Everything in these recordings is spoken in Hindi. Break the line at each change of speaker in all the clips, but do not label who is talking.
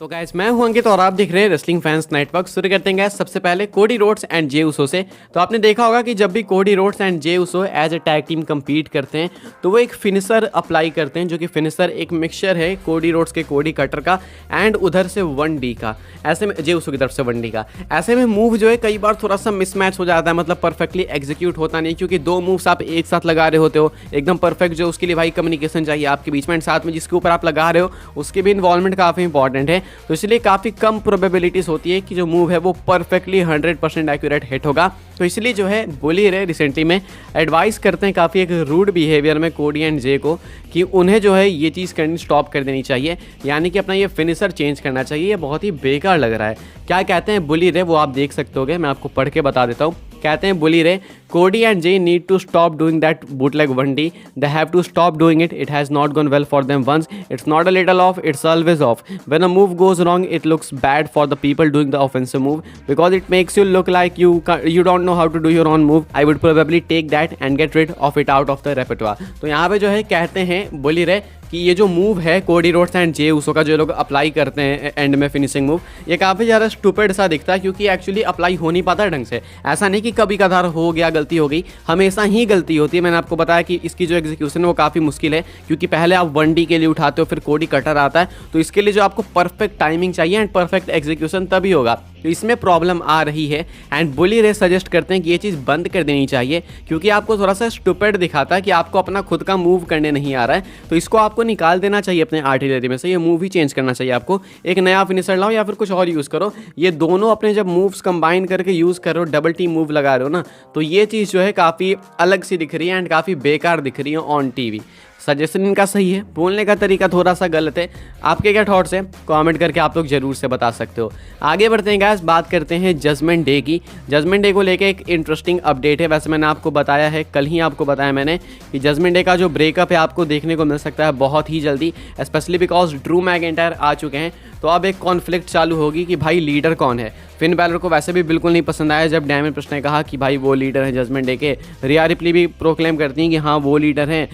तो गाइस मैं हूं अंकित और आप देख रहे हैं रेसलिंग फैंस नेटवर्क। शुरू करते हैं गाइस सबसे पहले कोडी रोड्स एंड जे उसो से। तो आपने देखा होगा कि जब भी Cody Rhodes and Jey Uso as a tag team compete करते हैं तो वो एक फिनिशर अप्लाई करते हैं, जो कि फिनिशर एक मिक्सचर है कोडी रोड्स के कोडी कटर का एंड उधर से 1D का, ऐसे में जे उसो की तरफ से 1D का। ऐसे में मूव जो है कई बार थोड़ा सा मिसमैच हो जाता है, मतलब परफेक्टली एग्जीक्यूट होता नहीं, क्योंकि दो मूव्स आप एक साथ लगा रहे होते हो एकदम परफेक्ट, जो उसके लिए भाई कम्युनिकेशन चाहिए आपके बीच में, एंड साथ में जिसके ऊपर आप लगा रहे हो उसकी भी इन्वॉल्वमेंट काफ़ी इंपॉर्टेंट है। तो इसलिए काफ़ी कम प्रोबेबिलिटीज होती है कि जो मूव है वो परफेक्टली 100% एक्यूरेट हिट होगा। तो इसलिए जो है बोली रहे रिसेंटली में एडवाइस करते हैं काफ़ी एक रूड बिहेवियर में कोडी एंड जे को कि उन्हें जो है ये चीज़ करनी स्टॉप कर देनी चाहिए, यानी कि अपना ये फिनिशर चेंज करना चाहिए। ये बहुत ही बेकार लग रहा है। क्या कहते हैं बोली रहे वो आप देख सकते होगे, मैं आपको पढ़ के बता देता हूँ। कहते हैं बोली रहे Cody and Jey need to stop doing that bootleg 1D, they have to stop doing it, it has not gone well for them once, it's not a little off, it's always off. When a move goes wrong it looks bad for the people doing the offensive move because it makes you look like you don't know how to do your own move. I would probably take that and get rid of it out of the repertoire. तो यहाँ पे जो है कहते हैं बोली रहे कि ये जो मूव है कोडी रोड्स एंड जे उसो का जो लोग अप्लाई करते हैं एंड में फिनिशिंग मूव, ये काफ़ी ज़्यादा स्टूपिड सा दिखता है, क्योंकि एक्चुअली अप्लाई हो नहीं पाता ढंग से। ऐसा नहीं कि कभी कभार हो गया, गलती हो गई, हमेशा ही गलती होती है। मैंने आपको बताया कि इसकी जो एग्जीक्यूशन है वो काफ़ी मुश्किल है, क्योंकि पहले आप 1D के लिए उठाते हो, फिर कोडी कटर आता है, तो इसके लिए जो आपको परफेक्ट टाइमिंग चाहिए एंड परफेक्ट एग्जीक्यूशन तभी होगा। तो इसमें प्रॉब्लम आ रही है एंड बोली रे सजेस्ट करते हैं कि ये चीज़ बंद कर देनी चाहिए, क्योंकि आपको थोड़ा सा स्टूपिड दिखाता है कि आपको अपना खुद का मूव करने नहीं आ रहा है। तो इसको आपको निकाल देना चाहिए अपने आर्टिलरी में से, ये मूव ही चेंज करना चाहिए आपको। एक नया फिनिशर लाओ या फिर कुछ और यूज़ करो। ये दोनों अपने जब मूव्स कंबाइन करके यूज़ कर रहे हो, डबल टीम मूव लगा रहे हो ना, तो ये चीज़ जो है काफ़ी अलग सी दिख रही है एंड काफ़ी बेकार दिख रही है ऑन टीवी। सजेशन इनका सही है, बोलने का तरीका थोड़ा सा गलत है। आपके क्या थॉट्स हैं कमेंट करके आप लोग जरूर से बता सकते हो। आगे बढ़ते हैं गाइस, बात करते हैं जजमेंट डे की। जजमेंट डे को लेके एक इंटरेस्टिंग अपडेट है। वैसे मैंने आपको बताया है, कल ही आपको बताया मैंने कि जजमेंट डे का जो ब्रेकअप है आपको देखने को मिल सकता है बहुत ही जल्दी, स्पेशली बिकॉज ड्रू मैकइंटायर आ चुके हैं। तो अब एक कॉन्फ्लिक्ट चालू होगी कि भाई लीडर कौन है। फिन बैलर को वैसे भी बिल्कुल नहीं पसंद आया जब डैमियन प्रीस्ट ने कहा कि भाई वो लीडर है जजमेंट डे के। रिया रिप्ली भी प्रोक्लेम करती हैं कि हाँ वो लीडर हैं।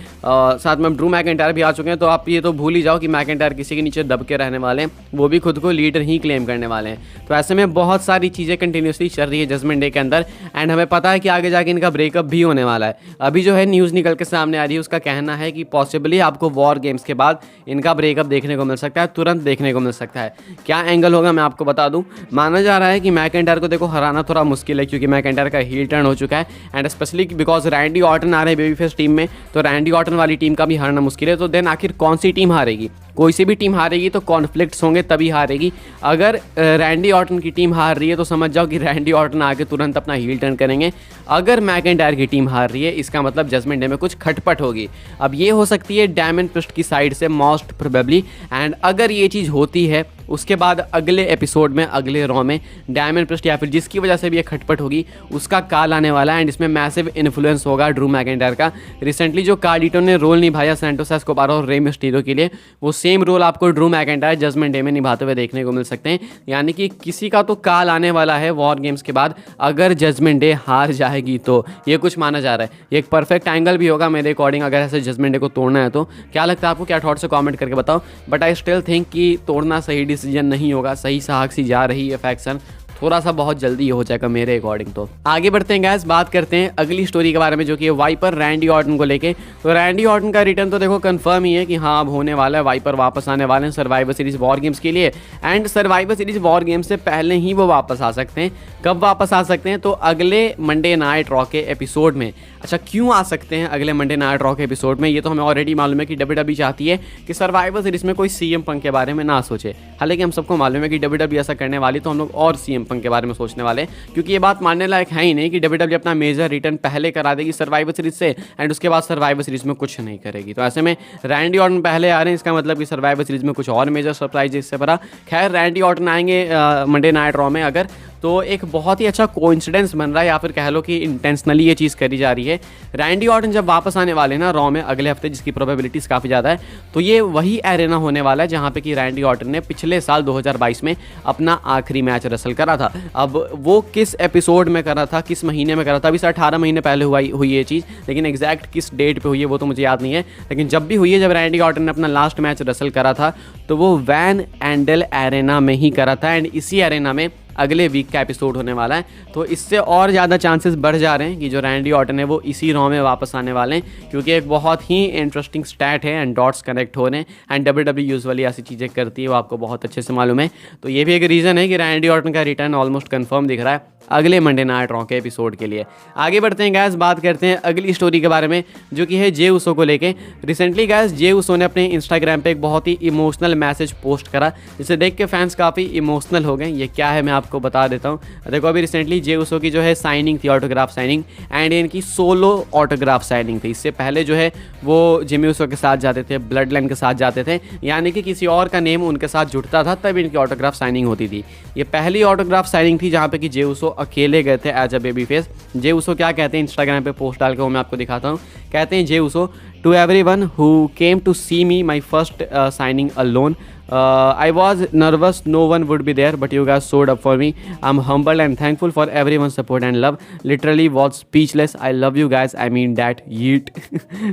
साथ में ड्रू मैकइंटायर भी आ चुके हैं। तो आप ये तो भूल ही जाओ कि मैकइंटायर किसी के नीचे दब के रहने वाले हैं, वो भी खुद को लीडर ही क्लेम करने वाले हैं। तो ऐसे में बहुत सारी चीज़ें कंटिन्यूसली चल रही है जजमेंट डे के अंदर, एंड हमें पता है कि आगे जाके इनका ब्रेकअप भी होने वाला है। अभी जो है न्यूज़ निकल के सामने आ रही है, उसका कहना है कि पॉसिबली आपको वॉर गेम्स के बाद इनका ब्रेकअप देखने को मिल सकता है, तुरंत देखने को मिल सकता है। क्या एंगल होगा मैं आपको बता दूं। माना जा रहा है कि मैकइंटायर को देखो हराना थोड़ा मुश्किल है, क्योंकि मैकइंटायर का हील टर्न हो चुका है, and specially because Randy Orton आ रहे हैं बेबी फेस टीम में, तो रैंडी ऑर्टन वाली टीम का भी हारना मुश्किल है। तो देन आखिर कौन सी टीम हारेगी? कोई सी भी टीम हारेगी तो कॉन्फ्लिक्ट्स होंगे तभी हारेगी। अगर रैंडी ऑर्टन की टीम हार रही है तो समझ जाओ कि रैंडी ऑर्टन आके तुरंत अपना हील टर्न करेंगे। अगर मैकइंटायर की टीम हार रही है इसका मतलब जजमेंट डे में कुछ खटपट होगी। अब ये हो सकती है डैमियन प्रीस्ट की साइड से मोस्ट प्रोबेबली, एंड अगर ये चीज़ होती है उसके बाद अगले एपिसोड में, अगले रॉ में डैमियन प्रीस्ट या फिर जिसकी वजह से भी ये खटपट होगी उसका काल आने वाला है, एंड इसमें मैसिव इन्फ्लुएंस होगा ड्रू मैकइंटायर का। रिसेंटली जो कार्डिटो ने रोल निभाया सैंटोस एस्कोबार और रे मिस्टीरियो के लिए, वो सेम रोल आपको ड्रू मैकइंटायर जजमेंट डे में निभाते हुए देखने को मिल सकते हैं। यानी कि किसी का तो काल आने वाला है वॉर गेम्स के बाद, अगर जजमेंट डे हार जाएगी तो। ये कुछ माना जा रहा है, ये एक परफेक्ट एंगल भी होगा मेरे अकॉर्डिंग अगर ऐसे जजमेंट डे को तोड़ना है तो। क्या लगता है आपको, क्या थॉट्स है कमेंट करके बताओ। बट आई स्टिल थिंक कि तोड़ना सही डिसीजन नहीं होगा। सही साहक सी जा रही है फैक्शन, थोड़ा सा बहुत जल्दी हो जाएगा मेरे अकॉर्डिंग। तो आगे बढ़ते हैं गाइस, बात करते हैं अगली स्टोरी के बारे में, जो कि है वाइपर रैंडी ऑर्टन को लेके। तो रैंडी ऑर्टन का रिटर्न तो देखो कंफर्म ही है कि हाँ अब होने वाला है, वाइपर वापस आने वाले हैं सर्वाइवर सीरीज वॉर गेम्स के लिए, and survivor series war games से पहले ही वो वापस आ सकते हैं। कब वापस आ सकते हैं? तो अगले मंडे नाइट रॉ के एपिसोड में। अच्छा क्यों आ सकते हैं अगले मंडे नाइट रॉ के एपिसोड में? ये तो हमें ऑलरेडी मालूम है कि WWE चाहती है कि सर्वाइवर सीरीज में कोई CM पंक के बारे में ना सोचे। हालांकि हम सबको मालूम है कि WWE ऐसा करने वाली, तो हम लोग और CM पंक के बारे में सोचने वाले, क्योंकि ये बात मानने लायक है ही नहीं कि WWE अपना मेजर रिटर्न पहले करा देगी सर्वाइवर सीरीज से एंड उसके बाद सर्वाइवर सीरीज में कुछ नहीं करेगी। तो ऐसे में रैंडी ऑर्टन पहले आ रहे हैं, इसका मतलब कि सर्वाइवर सीरीज में कुछ और मेजर सरप्राइज इससे भरा। खैर रैंडी ऑर्टन आएंगे मंडे नाइट रॉ में अगर, तो एक बहुत ही अच्छा कोइंसिडेंस बन रहा है, या फिर कह लो कि इंटेंशनली ये चीज़ करी जा रही है। रैंडी ऑर्टन जब वापस आने वाले ना रॉ में अगले हफ्ते, जिसकी प्रोबेबिलिटीज़ काफ़ी ज़्यादा है, तो ये वही एरेना होने वाला है जहाँ पे कि रैंडी ऑर्टन ने पिछले साल 2022 में अपना आखिरी मैच रसल करा था। अब वो किस एपिसोड में करा था, किस महीने में करा था, अभी से 18 महीने पहले हुई ये चीज़, लेकिन एग्जैक्ट किस डेट पे हुई है वो तो मुझे याद नहीं है। लेकिन जब भी हुई है, जब रैंडी ऑर्टन ने अपना लास्ट मैच रसल करा था, तो वो वैन एंडल एरेना में ही करा था, एंड इसी एरेना में अगले वीक का एपिसोड होने वाला है। तो इससे और ज़्यादा चांसेस बढ़ जा रहे हैं कि जो रैंडी ऑर्टन है वो इसी रॉ में वापस आने वाले हैं, क्योंकि एक बहुत ही इंटरेस्टिंग स्टैट है एंड डॉट्स कनेक्ट हो रहे हैं, एंड WWE यूजुअली ऐसी चीज़ें करती है, वो आपको बहुत अच्छे से मालूम है। तो ये भी एक रीज़न है कि रैंडी ऑर्टन का रिटर्न ऑलमोस्ट कन्फर्म दिख रहा है अगले मंडे नाइट रॉ के एपिसोड के लिए। आगे बढ़ते हैं गैस, बात करते हैं अगली स्टोरी के बारे में, जो कि है जे उसो को लेके। रिसेंटली गैस जे उसो ने अपने इंस्टाग्राम पे एक बहुत ही इमोशनल मैसेज पोस्ट करा, जिसे देख के फैंस काफ़ी इमोशनल हो गए। ये क्या है मैं आपको बता देता हूँ। देखो, अभी रिसेंटली जे उसो की जो है साइनिंग थी, ऑटोग्राफ साइनिंग, एंड इनकी सोलो ऑटोग्राफ साइनिंग थी। इससे पहले जो है वो जिमी उसो के साथ जाते थे, ब्लड लाइन के साथ जाते थे, यानी कि किसी और का नेम उनके साथ जुड़ता था, तब इनकी ऑटोग्राफ साइनिंग होती थी। ये पहली ऑटोग्राफ साइनिंग थी जहाँ पे कि जे उसो अकेले गए थे एज अ बेबी फेस। जे उसो क्या कहते हैं इंस्टाग्राम पे पोस्ट डाल के, वो मैं आपको दिखाता हूँ। कहते हैं Jey Uso, to everyone who came to see me my first signing alone, I was nervous, no one would be there, but you guys showed up for me. I'm humbled and thankful for everyone's support and love. Literally was speechless. I love you guys. I mean that yeet.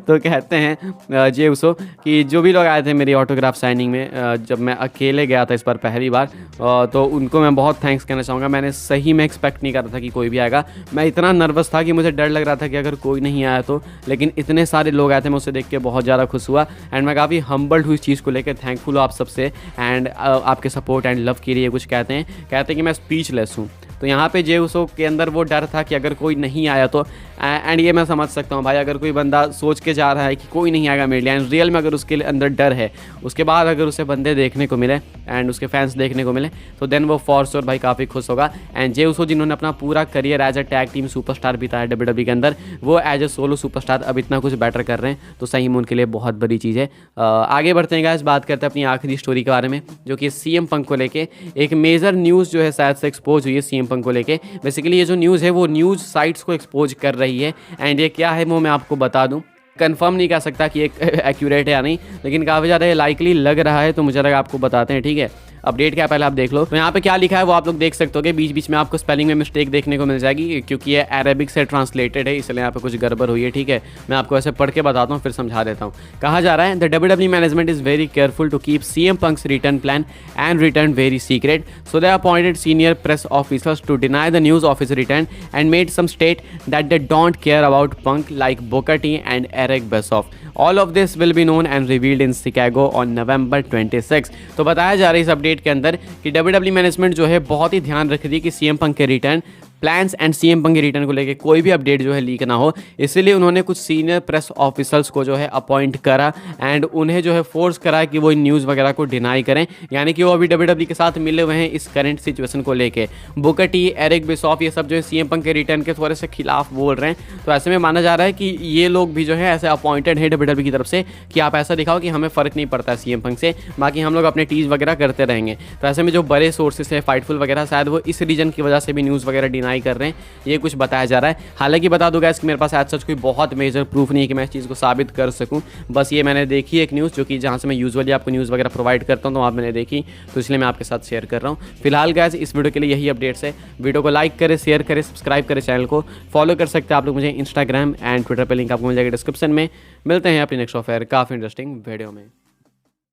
तो कहते हैं जे उसो कि जो भी लोग आए थे मेरी ऑटोग्राफ साइनिंग में, जब मैं अकेले गया था इस बार पहली बार, तो उनको मैं बहुत थैंक्स कहना चाहूँगा। मैंने सही में एक्सपेक्ट नहीं कर रहा था कि कोई भी आएगा। मैं इतना नर्वस था कि मुझे डर लग रहा था कि अगर कोई नहीं आया तो, लेकिन इतने सारे लोग आए थे, मैं उसे देख के बहुत ज़्यादा खुश हुआ, एंड मैं काफ़ी हम्बल्ड हुई इस चीज़ को लेकर। थैंकफुल हूँ आप सबसे एंड आपके सपोर्ट एंड लव के लिए। कुछ कहते हैं कि मैं स्पीचलेस हूँ। तो यहाँ पे जे उसो के अंदर वो डर था कि अगर कोई नहीं आया तो, एंड ये मैं समझ सकता हूँ भाई, अगर कोई बंदा सोच के जा रहा है कि कोई नहीं आएगा मेरे लिए, एंड रियल में अगर उसके अंदर डर है, उसके बाद अगर उसे बंदे देखने को मिले एंड उसके फैंस देखने को मिले, तो देन वो फॉर श्योर भाई काफ़ी खुश होगा। एंड जे उसो जिन्होंने अपना पूरा career as a tag team superstar बिताया WWE के अंदर, वो एज अ सोलो सुपरस्टार अब इतना कुछ बेटर कर रहे हैं, तो सही में उनके लिए बहुत बड़ी चीज़ है। आगे बढ़ते हैं गाइस, बात करते हैं अपनी आखिरी स्टोरी के बारे में, जो कि CM पंक को लेके एक मेजर न्यूज़ जो है शायद से एक्सपोज हुई है CM पंक को लेके। बेसिकली ये जो न्यूज़ है वो न्यूज़ साइट्स को एक्सपोज कर रही है, एंड ये क्या है वो मैं आपको बता दूं। कंफर्म नहीं कह सकता कि एक एक्यूरेट है या नहीं, लेकिन काफ़ी ज़्यादा लाइकली लग रहा है, तो मुझे लगा आपको बताते हैं, ठीक है। अपडेट क्या पहले आप देख लो। तो यहाँ पे क्या लिखा है वो आप लोग देख सकते हो, बीच बीच में आपको स्पेलिंग में मिस्टेक देखने को मिल जाएगी, क्योंकि ये अरेबिक से ट्रांसलेटेड है, इसलिए यहाँ पे कुछ गड़बड़ हुई है, ठीक है। मैं आपको ऐसे पढ़ के बताता हूँ, फिर समझा देता हूँ। कहा जा रहा है, the WWE management is very careful to keep CM Punk's return plan and return very secret, so they appointed senior press officers to deny the news of his return and made some state that they don't care about Punk like Booker T and Eric Bischoff. All of this will be known and revealed in Chicago on November 26. तो बताया जा रहा है इस अपडेट के अंदर कि WWE मैनेजमेंट जो है बहुत ही ध्यान रख रही है कि CM Punk के return plans and CM Punk के रिटर्न को लेकर कोई भी अपडेट जो है लीक ना हो, इसलिए उन्होंने कुछ सीनियर प्रेस ऑफिसर्स को जो है अपॉइंट करा एंड उन्हें जो है फोर्स करा कि वो इन न्यूज़ वगैरह को डिनाई करें, यानी कि वो अभी WWE के साथ मिले हुए हैं इस करंट सिचुएशन को लेके। बुकर टी, एरिक बिशॉफ, ये सब जो है CM Punk के रिटर्न के थोड़े से खिलाफ बोल रहे हैं, तो ऐसे में माना जा रहा है कि ये लोग भी जो है ऐसे अपॉइंटेड है WWE की तरफ से कि आप ऐसा दिखाओ कि हमें फ़र्क नहीं पड़ता CM Punk से, बाकी हम लोग अपने टीज वगैरह करते रहेंगे। तो ऐसे में जो बड़े सोर्सेस है फाइटफुल वगैरह, शायद वो इस रीजन की वजह से भी न्यूज़ वगैरह डिनाई कर रहे हैं, ये कुछ बताया जा रहा है। हालांकि बता दूंगा कि मेरे पास आज सच कोई बहुत मेजर प्रूफ नहीं है कि मैं इस चीज़ को साबित कर सकूं, बस ये मैंने देखी एक न्यूज़, जो कि जहां से मैं यूजुअली आपको न्यूज़ वगैरह प्रोवाइड करता हूं, तो आप मैंने देखी, तो इसलिए मैं आपके साथ शेयर कर रहा हूं। फिलहाल गाइस इस वीडियो के लिए यही अपडेट्स है। वीडियो को लाइक करें, शेयर करें, सब्सक्राइब करें, चैनल को फॉलो कर सकते हैं आप लोग मुझे इंस्टाग्राम एंड ट्विटर पर, लिंक आपको मिल जाएगा डिस्क्रिप्शन में। मिलते हैं अपनी नेक्स्ट ऑफेयर काफ़ी इंटरेस्टिंग वीडियो में।